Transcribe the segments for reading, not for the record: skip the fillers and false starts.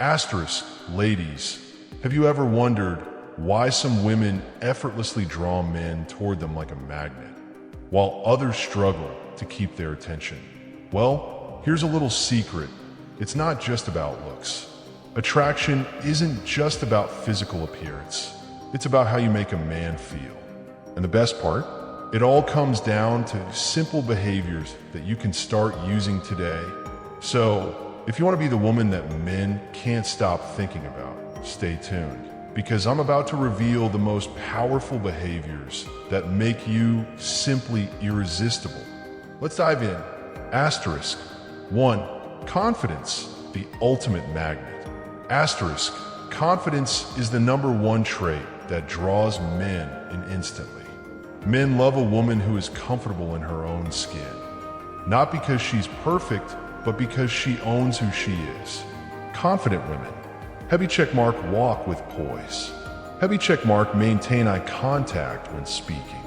Asterisk, ladies, have you ever wondered why some women effortlessly draw men toward them like a magnet, while others struggle to keep their attention? Well, here's a little secret. It's not just about looks. Attraction isn't just about physical appearance. It's about how you make a man feel. And the best part? It all comes down to simple behaviors that you can start using today. So, if you want to be the woman that men can't stop thinking about, stay tuned, because I'm about to reveal the most powerful behaviors that make you simply irresistible. Let's dive in. Asterisk. 1. Confidence, the ultimate magnet. Asterisk. Confidence is the #1 trait that draws men in instantly. Men love a woman who is comfortable in her own skin. Not because she's perfect, but because she owns who she is. Confident women. Heavy check mark, walk with poise. Heavy check mark, maintain eye contact when speaking.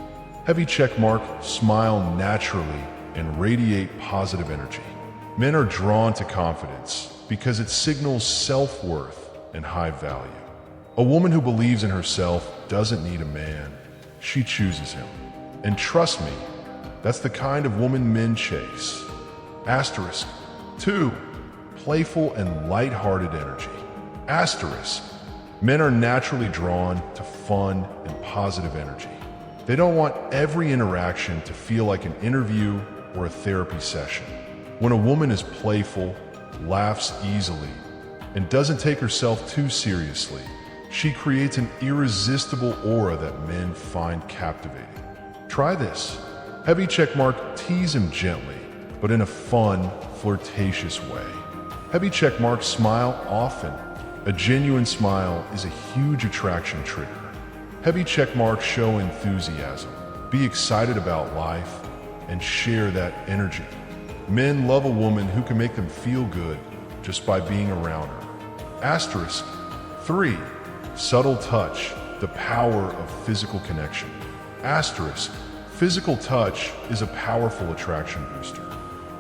Heavy check mark, smile naturally and radiate positive energy. Men are drawn to confidence because it signals self-worth and high value. A woman who believes in herself doesn't need a man. She chooses him. And trust me, that's the kind of woman men chase. Asterisk. 2. Playful and light-hearted energy. Asterisk. Men are naturally drawn to fun and positive energy. They don't want every interaction to feel like an interview or a therapy session. When a woman is playful, laughs easily, and doesn't take herself too seriously, she creates an irresistible aura that men find captivating. Try this. Heavy checkmark, tease him gently, but in a fun, flirtatious way. Heavy checkmark, smile often. A genuine smile is a huge attraction trigger. Heavy checkmark, show enthusiasm. Be excited about life and share that energy. Men love a woman who can make them feel good just by being around her. Asterisk. 3. Subtle touch, the power of physical connection. Asterisk. Physical touch is a powerful attraction booster.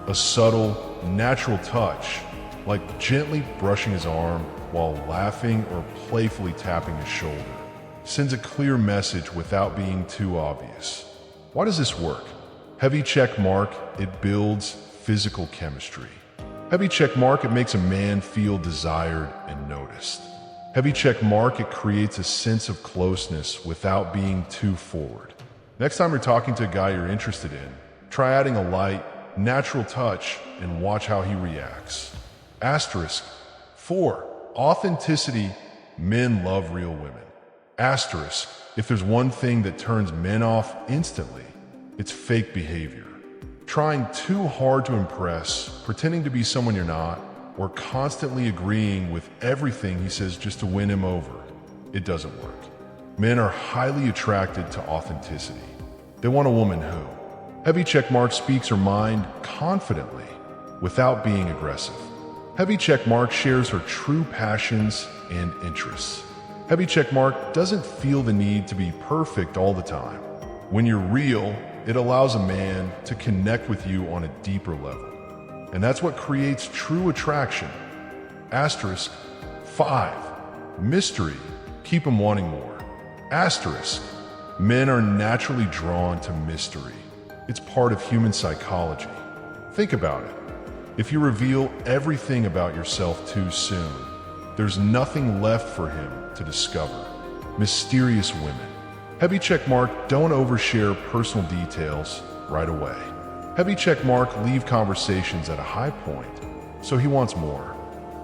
A subtle, natural touch, like gently brushing his arm while laughing or playfully tapping his shoulder, sends a clear message without being too obvious. Why does this work? Heavy check mark, it builds physical chemistry. Heavy check mark, it makes a man feel desired and noticed. Heavy check mark, it creates a sense of closeness without being too forward. Next time you're talking to a guy you're interested in, try adding a light, natural touch and watch how he reacts. Asterisk. 4. Authenticity, men love real women. Asterisk. If there's one thing that turns men off instantly, it's fake behavior. Trying too hard to impress, pretending to be someone you're not, or constantly agreeing with everything he says just to win him over. It doesn't work. Men are highly attracted to authenticity. They want a woman who, heavy checkmark, speaks her mind confidently without being aggressive. Heavy checkmark shares her true passions and interests. Heavy checkmark doesn't feel the need to be perfect all the time. When you're real, it allows a man to connect with you on a deeper level. And that's what creates true attraction. Asterisk. 5. Mystery, keep him wanting more. Asterisk. Men are naturally drawn to mystery. It's part of human psychology. Think about it. If you reveal everything about yourself too soon, there's nothing left for him to discover. Mysterious women. Heavy checkmark, don't overshare personal details right away. Heavy checkmark, leave conversations at a high point, so he wants more.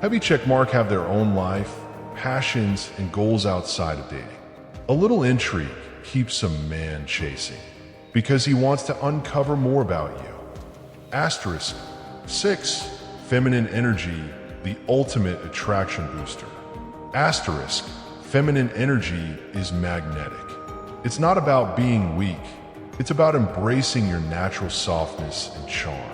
Heavy checkmark, have their own life, passions, and goals outside of dating. A little intrigue keeps a man chasing, because he wants to uncover more about you. Asterisk. 6. Feminine energy, the ultimate attraction booster. Asterisk. Feminine energy is magnetic. It's not about being weak. It's about embracing your natural softness and charm.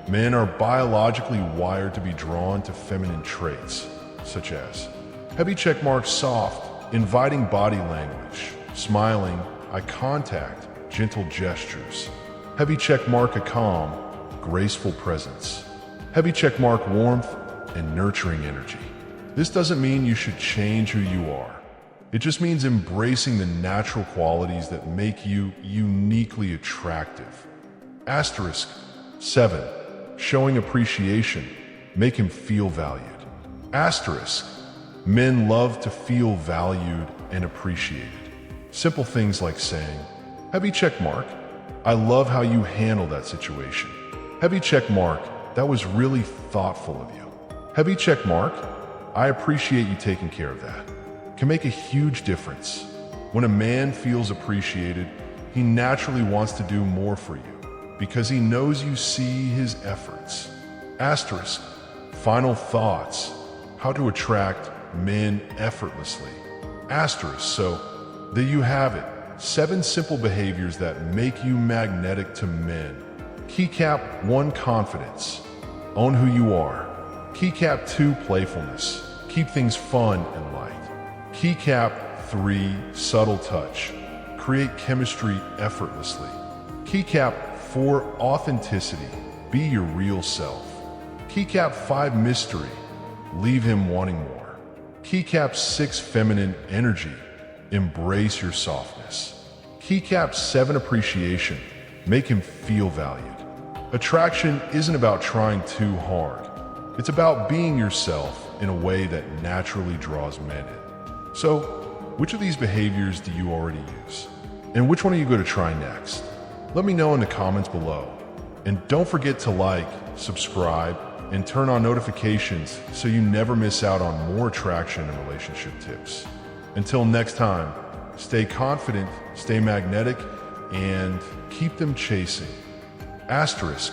Men are biologically wired to be drawn to feminine traits, such as heavy checkmark, soft, inviting body language, smiling, eye contact, gentle gestures. Heavy checkmark, a calm, graceful presence. Heavy checkmark, warmth and nurturing energy. This doesn't mean you should change who you are. It just means embracing the natural qualities that make you uniquely attractive. Asterisk 7. Showing appreciation. Make him feel valued. Asterisk. Men love to feel valued and appreciated. Simple things like saying, "Heavy check mark. I love how you handle that situation. Heavy check mark. That was really thoughtful of you. Heavy check mark. I appreciate you taking care of that." Can make a huge difference. When a man feels appreciated, he naturally wants to do more for you because he knows you see his efforts. Asterisk. Final thoughts. How to attract men effortlessly. Asterisk. So, there you have it. 7 simple behaviors that make you magnetic to men. Keycap 1. Confidence. Own who you are. Keycap 2. Playfulness. Keep things fun and light. Keycap 3. Subtle touch. Create chemistry effortlessly. Keycap 4. Authenticity. Be your real self. Keycap 5. Mystery. Leave him wanting more. Keycap 6. Feminine energy. Embrace your softness. Keycap 7. Appreciation. Make him feel valued. Attraction isn't about trying too hard. It's about being yourself in a way that naturally draws men in. So, which of these behaviors do you already use? And which one are you going to try next? Let me know in the comments below. And don't forget to like, subscribe, and turn on notifications so you never miss out on more attraction and relationship tips. Until next time, stay confident, stay magnetic, and keep them chasing. Asterisk.